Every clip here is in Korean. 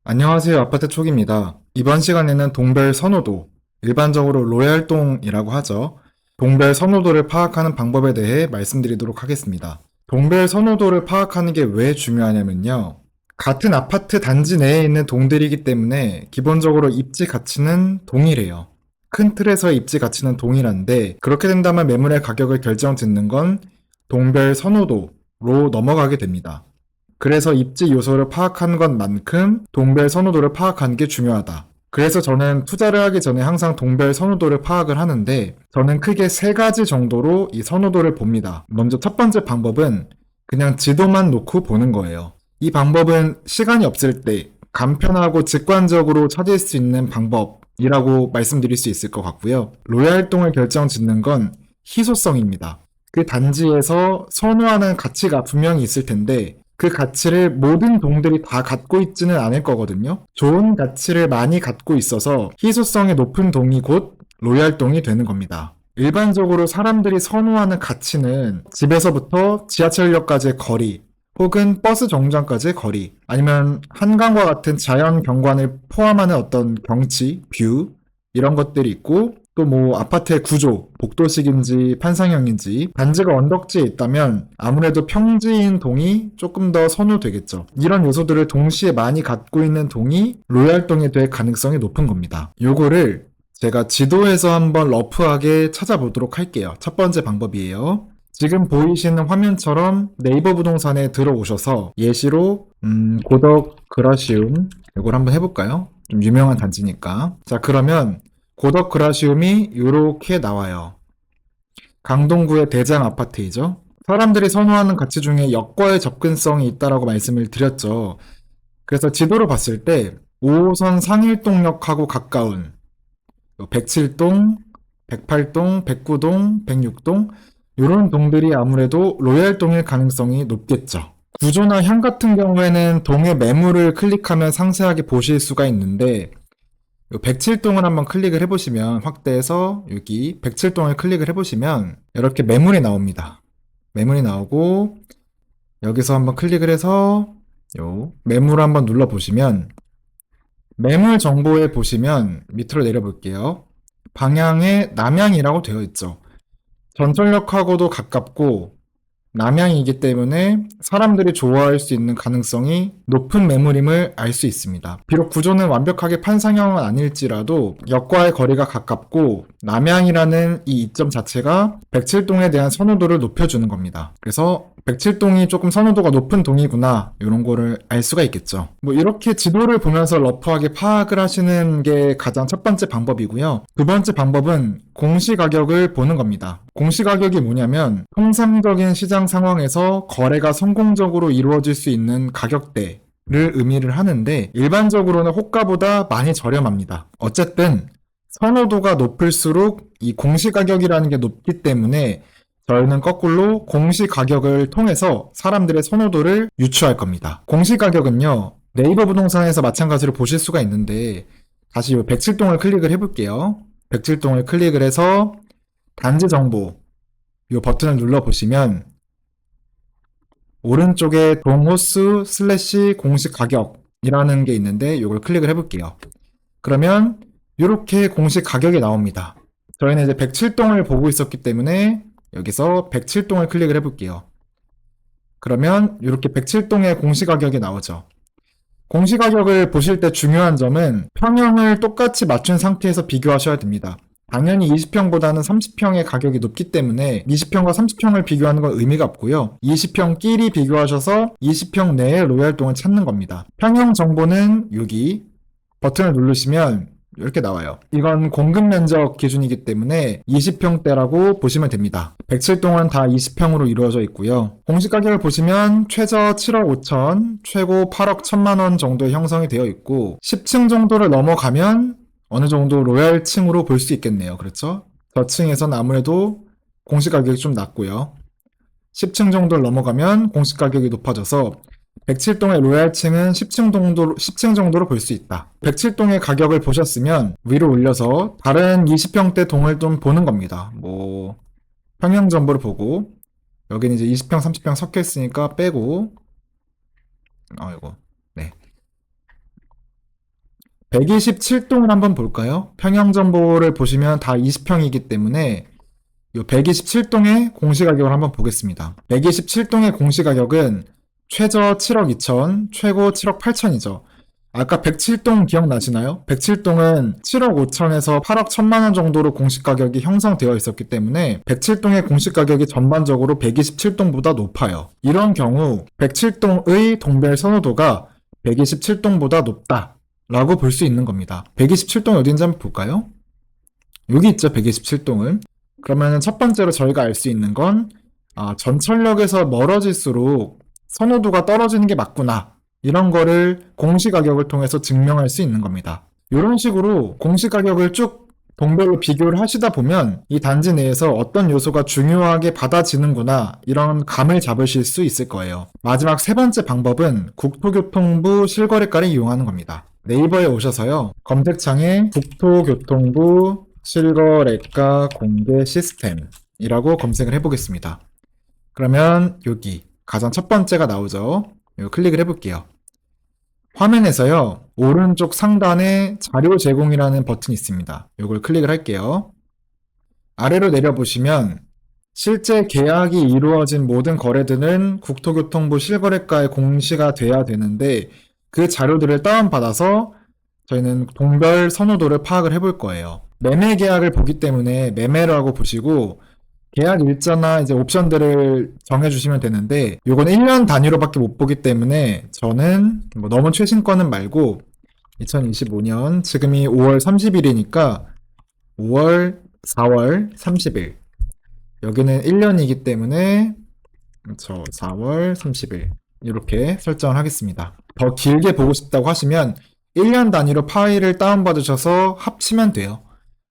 안녕하세요. 아파트 촉입니다. 이번 시간에는 동별 선호도, 일반적으로 로얄동이라고 하죠. 동별 선호도를 파악하는 방법에 대해 말씀드리도록 하겠습니다. 동별 선호도를 파악하는 게 왜 중요하냐면요. 같은 아파트 단지 내에 있는 동들이기 때문에 기본적으로 입지 가치는 동일해요. 큰 틀에서 입지 가치는 동일한데 그렇게 된다면 매물의 가격을 결정짓는 건 동별 선호도로 넘어가게 됩니다. 그래서 입지 요소를 파악한 것만큼 동별 선호도를 파악하는 게 중요하다. 그래서 저는 투자를 하기 전에 항상 동별 선호도를 파악을 하는데 저는 크게 세 가지 정도로 이 선호도를 봅니다. 먼저 첫 번째 방법은 그냥 지도만 놓고 보는 거예요. 이 방법은 시간이 없을 때 간편하고 직관적으로 찾을 수 있는 방법이라고 말씀드릴 수 있을 것 같고요. 로얄동을 결정 짓는 건 희소성입니다. 그 단지에서 선호하는 가치가 분명히 있을 텐데 그 가치를 모든 동들이 다 갖고 있지는 않을 거거든요. 좋은 가치를 많이 갖고 있어서 희소성이 높은 동이 곧 로얄동이 되는 겁니다. 일반적으로 사람들이 선호하는 가치는 집에서부터 지하철역까지의 거리, 혹은 버스 정류장까지의 거리, 아니면 한강과 같은 자연 경관을 포함하는 어떤 경치, 뷰, 이런 것들이 있고, 또 뭐 아파트의 구조, 복도식인지 판상형인지, 단지가 언덕지에 있다면 아무래도 평지인 동이 조금 더 선호되겠죠. 이런 요소들을 동시에 많이 갖고 있는 동이 로얄동이 될 가능성이 높은 겁니다. 요거를 제가 지도에서 한번 러프하게 찾아보도록 할게요. 첫 번째 방법이에요. 지금 보이시는 화면처럼 네이버 부동산에 들어오셔서 예시로 고덕 그라시움 이걸 한번 해볼까요? 좀 유명한 단지니까. 자, 그러면 고덕 그라시움이 이렇게 나와요. 강동구의 대장 아파트이죠. 사람들이 선호하는 가치 중에 역과의 접근성이 있다라고 말씀을 드렸죠. 그래서 지도로 봤을 때 5호선 상일동역하고 가까운 107동, 108동, 109동, 106동 이런 동들이 아무래도 로얄동일 가능성이 높겠죠. 구조나 향 같은 경우에는 동의 매물을 클릭하면 상세하게 보실 수가 있는데 107동을 한번 클릭을 해보시면 확대해서 여기 107동을 클릭을 해보시면 이렇게 매물이 나옵니다. 매물이 나오고 여기서 한번 클릭을 해서 요 매물 한번 눌러보시면 매물 정보에 보시면 밑으로 내려볼게요. 방향에 남향이라고 되어 있죠. 전철역하고도 가깝고 남향이기 때문에 사람들이 좋아할 수 있는 가능성이 높은 매물임을 알 수 있습니다. 비록 구조는 완벽하게 판상형은 아닐지라도 역과의 거리가 가깝고 남향이라는 이 이점 자체가 107동에 대한 선호도를 높여주는 겁니다. 그래서 107동이 조금 선호도가 높은 동이구나 이런 거를 알 수가 있겠죠. 뭐 이렇게 지도를 보면서 러프하게 파악을 하시는 게 가장 첫 번째 방법이고요. 두 번째 방법은 공시가격을 보는 겁니다. 공시가격이 뭐냐면 통상적인 시장 상황에서 거래가 성공적으로 이루어질 수 있는 가격대를 의미를 하는데 일반적으로는 호가보다 많이 저렴합니다. 어쨌든 선호도가 높을수록 이 공시가격이라는 게 높기 때문에 저희는 거꾸로 공시가격을 통해서 사람들의 선호도를 유추할 겁니다. 공시가격은요, 네이버 부동산에서 마찬가지로 보실 수가 있는데 다시 이 107동을 클릭을 해볼게요. 107동을 클릭을 해서 단지 정보 이 버튼을 눌러보시면 오른쪽에 동호수 슬래시 공시 가격이라는 게 있는데 이걸 클릭을 해볼게요. 그러면 이렇게 공시 가격이 나옵니다. 저희는 이제 107동을 보고 있었기 때문에 여기서 107동을 클릭을 해볼게요. 그러면 이렇게 107동의 공시 가격이 나오죠. 공시 가격을 보실 때 중요한 점은 평형을 똑같이 맞춘 상태에서 비교하셔야 됩니다. 당연히 20평보다는 30평의 가격이 높기 때문에 20평과 30평을 비교하는 건 의미가 없고요. 20평끼리 비교하셔서 20평 내의 로얄동을 찾는 겁니다. 평형 정보는 여기 버튼을 누르시면 이렇게 나와요. 이건 공급 면적 기준이기 때문에 20평대라고 보시면 됩니다. 107동은 다 20평으로 이루어져 있고요. 공시 가격을 보시면 최저 7억 5천, 최고 8억 1천만 원 정도의 형성이 되어 있고 10층 정도를 넘어가면 어느 정도 로얄층으로 볼 수 있겠네요. 그렇죠? 저층에서는 아무래도 공시 가격이 좀 낮고요. 10층 정도를 넘어가면 공시 가격이 높아져서 107동의 로얄층은 10층 정도로 볼 수 있다. 107동의 가격을 보셨으면 위로 올려서 다른 20평대 동을 좀 보는 겁니다. 뭐 평형 정보를 보고 여기는 이제 20평, 30평 섞여 있으니까 빼고 아이고 네. 127동을 한번 볼까요? 평형정보를 보시면 다 20평이기 때문에 이 127동의 공시가격을 한번 보겠습니다. 127동의 공시가격은 최저 7억 2천, 최고 7억 8천이죠. 아까 107동 기억나시나요? 107동은 7억 5천에서 8억 1천만 원 정도로 공시가격이 형성되어 있었기 때문에 107동의 공시가격이 전반적으로 127동보다 높아요. 이런 경우 107동의 동별 선호도가 127동보다 높다라고 볼 수 있는 겁니다. 127동이 어딘지 한번 볼까요? 여기 있죠, 127동은. 그러면 첫 번째로 저희가 알 수 있는 건 전철역에서 멀어질수록 선호도가 떨어지는 게 맞구나. 이런 거를 공시가격을 통해서 증명할 수 있는 겁니다. 이런 식으로 공시가격을 쭉 동별로 비교를 하시다 보면 이 단지 내에서 어떤 요소가 중요하게 받아지는구나 이런 감을 잡으실 수 있을 거예요. 마지막 세 번째 방법은 국토교통부 실거래가를 이용하는 겁니다. 네이버에 오셔서요. 검색창에 국토교통부 실거래가 공개 시스템이라고 검색을 해보겠습니다. 그러면 여기 가장 첫 번째가 나오죠. 이거 클릭을 해볼게요. 화면에서요, 오른쪽 상단에 자료 제공이라는 버튼이 있습니다. 이걸 클릭을 할게요. 아래로 내려보시면 실제 계약이 이루어진 모든 거래들은 국토교통부 실거래가에 공시가 돼야 되는데 그 자료들을 다운받아서 저희는 동별 선호도를 파악을 해볼 거예요. 매매 계약을 보기 때문에 매매라고 보시고 계약 일자나 이제 옵션들을 정해주시면 되는데 요건 1년 단위로밖에 못 보기 때문에 저는 뭐 너무 최신 거는 말고 2025년 지금이 5월 30일이니까 5월, 4월 30일 여기는 1년이기 때문에 저 4월 30일 이렇게 설정을 하겠습니다. 더 길게 보고 싶다고 하시면 1년 단위로 파일을 다운받으셔서 합치면 돼요.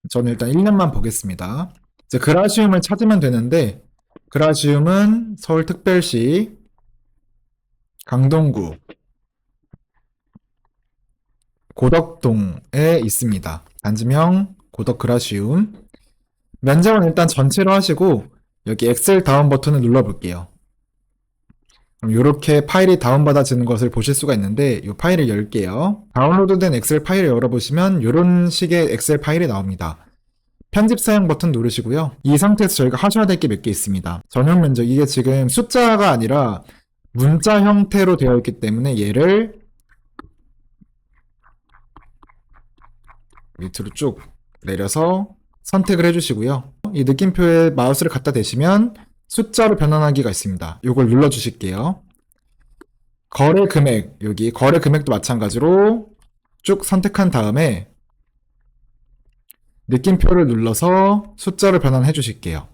저는 일단 1년만 보겠습니다. 이제 그라시움을 찾으면 되는데 그라시움은 서울특별시 강동구 고덕동에 있습니다. 단지명 고덕그라시움. 면적은 일단 전체로 하시고 여기 엑셀 다운 버튼을 눌러볼게요. 그럼 이렇게 파일이 다운받아지는 것을 보실 수가 있는데 이 파일을 열게요. 다운로드된 엑셀 파일을 열어보시면 이런 식의 엑셀 파일이 나옵니다. 편집 사용 버튼 누르시고요. 이 상태에서 저희가 하셔야 될 게 몇 개 있습니다. 전용 면적, 이게 지금 숫자가 아니라 문자 형태로 되어 있기 때문에 얘를 밑으로 쭉 내려서 선택을 해주시고요. 이 느낌표에 마우스를 갖다 대시면 숫자로 변환하기가 있습니다. 이걸 눌러주실게요. 거래 금액, 여기 거래 금액도 마찬가지로 쭉 선택한 다음에 느낌표를 눌러서 숫자로 변환해 주실게요.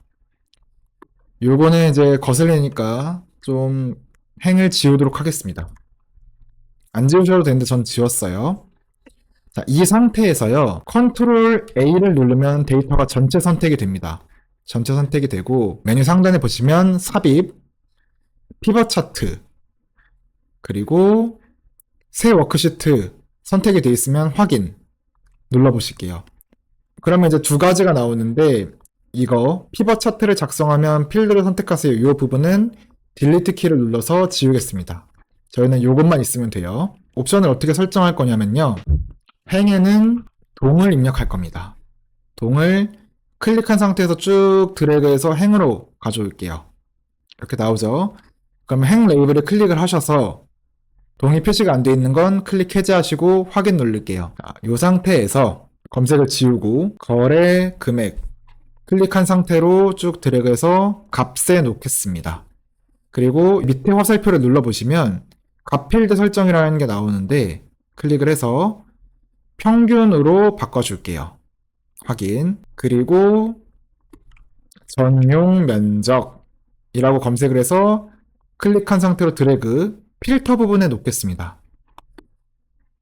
요거는 이제 거슬리니까 좀 행을 지우도록 하겠습니다. 안 지우셔도 되는데 전 지웠어요. 자, 이 상태에서요, 컨트롤 A를 누르면 데이터가 전체 선택이 됩니다. 전체 선택이 되고 메뉴 상단에 보시면 삽입, 피벗 차트, 그리고 새 워크시트 선택이 되어 있으면 확인 눌러보실게요. 그러면 이제 두 가지가 나오는데 이거 피벗 차트를 작성하면 필드를 선택하세요. 이 부분은 딜리트 키를 눌러서 지우겠습니다. 저희는 이것만 있으면 돼요. 옵션을 어떻게 설정할 거냐면요. 행에는 동을 입력할 겁니다. 동을 클릭한 상태에서 쭉 드래그해서 행으로 가져올게요. 이렇게 나오죠. 그럼 행 레이블을 클릭을 하셔서 동이 표시가 안 되어 있는 건 클릭 해제하시고 확인 누를게요. 이 상태에서 검색을 지우고 거래 금액 클릭한 상태로 쭉 드래그해서 값에 놓겠습니다. 그리고 밑에 화살표를 눌러보시면 값 필드 설정이라는 게 나오는데 클릭을 해서 평균으로 바꿔줄게요. 확인. 그리고 전용 면적이라고 검색을 해서 클릭한 상태로 드래그 필터 부분에 놓겠습니다.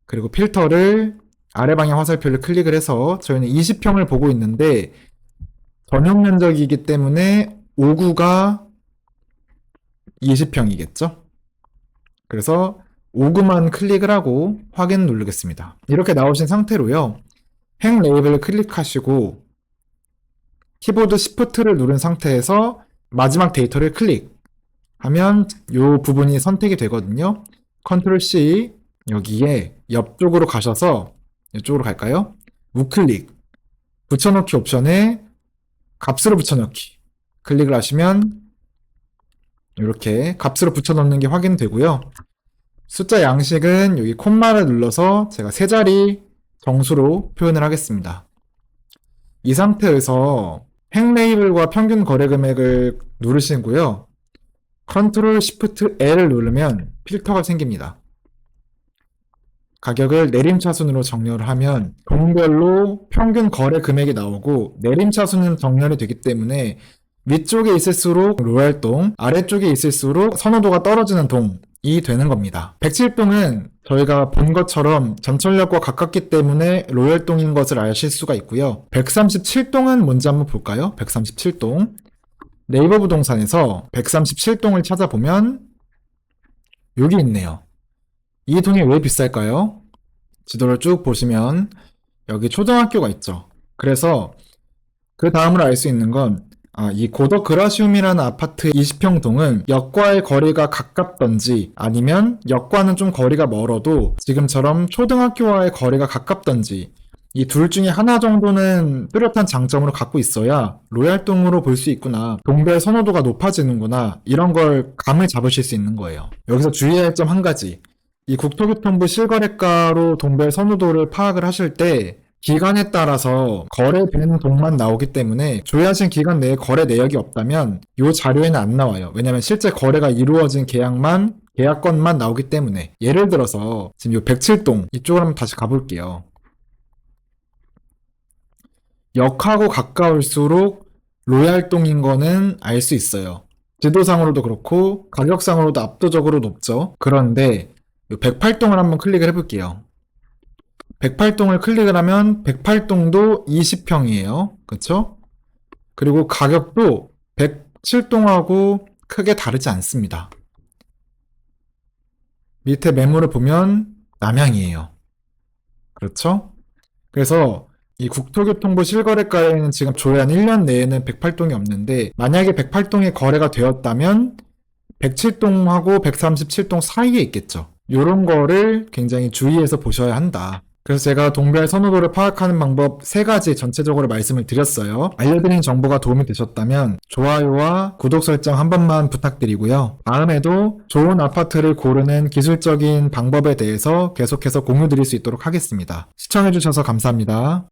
그리고 필터를 아래 방향 화살표를 클릭을 해서 저희는 20평을 보고 있는데 전용 면적이기 때문에 5구가 20평이겠죠? 그래서 5구만 클릭을 하고 확인 누르겠습니다. 이렇게 나오신 상태로요. 행 레이블을 클릭하시고 키보드 Shift를 누른 상태에서 마지막 데이터를 클릭하면 이 부분이 선택이 되거든요. Ctrl C 여기에 옆쪽으로 가셔서 이쪽으로 갈까요? 우클릭, 붙여넣기 옵션에 값으로 붙여넣기 클릭을 하시면 이렇게 값으로 붙여넣는 게 확인되고요. 숫자 양식은 여기 콤마를 눌러서 제가 세 자리 정수로 표현을 하겠습니다. 이 상태에서 행 레이블과 평균 거래 금액을 누르시고요. 컨트롤 시프트 L을 누르면 필터가 생깁니다. 가격을 내림차순으로 정렬을 하면 동별로 평균 거래 금액이 나오고 내림차순은 정렬이 되기 때문에 위쪽에 있을수록 로얄동, 아래쪽에 있을수록 선호도가 떨어지는 동이 되는 겁니다. 107동은 저희가 본 것처럼 전철역과 가깝기 때문에 로얄동인 것을 아실 수가 있고요. 137동은 뭔지 한번 볼까요? 137동. 네이버 부동산에서 137동을 찾아보면 여기 있네요. 이 동이 왜 비쌀까요? 지도를 쭉 보시면 여기 초등학교가 있죠. 그래서 그 다음으로 알 수 있는 건 이 고덕 그라시움이라는 아파트 20평 동은 역과의 거리가 가깝던지 아니면 역과는 좀 거리가 멀어도 지금처럼 초등학교와의 거리가 가깝던지 이 둘 중에 하나 정도는 뚜렷한 장점으로 갖고 있어야 로얄동으로 볼 수 있구나, 동별 선호도가 높아지는구나, 이런 걸 감을 잡으실 수 있는 거예요. 여기서 주의해야 할 점 한 가지, 이 국토교통부 실거래가로 동별 선호도를 파악을 하실 때 기간에 따라서 거래되는 동만 나오기 때문에 조회하신 기간 내에 거래 내역이 없다면 이 자료에는 안 나와요. 왜냐하면 실제 거래가 이루어진 계약건만 나오기 때문에. 예를 들어서 지금 이 107동 이쪽으로 한번 다시 가볼게요. 역하고 가까울수록 로얄동인 거는 알 수 있어요. 지도상으로도 그렇고 가격상으로도 압도적으로 높죠. 그런데 108동을 한번 클릭을 해볼게요. 108동을 클릭을 하면 108동도 20평이에요. 그쵸? 그리고 가격도 107동하고 크게 다르지 않습니다. 밑에 매물을 보면 남향이에요. 그렇죠? 그래서 이 국토교통부 실거래가에는 지금 조회한 1년 내에는 108동이 없는데 만약에 108동이 거래가 되었다면 107동하고 137동 사이에 있겠죠. 이런 거를 굉장히 주의해서 보셔야 한다. 그래서 제가 동별 선호도를 파악하는 방법 3가지 전체적으로 말씀을 드렸어요. 알려드린 정보가 도움이 되셨다면 좋아요와 구독 설정 한 번만 부탁드리고요. 다음에도 좋은 아파트를 고르는 기술적인 방법에 대해서 계속해서 공유 드릴 수 있도록 하겠습니다. 시청해주셔서 감사합니다.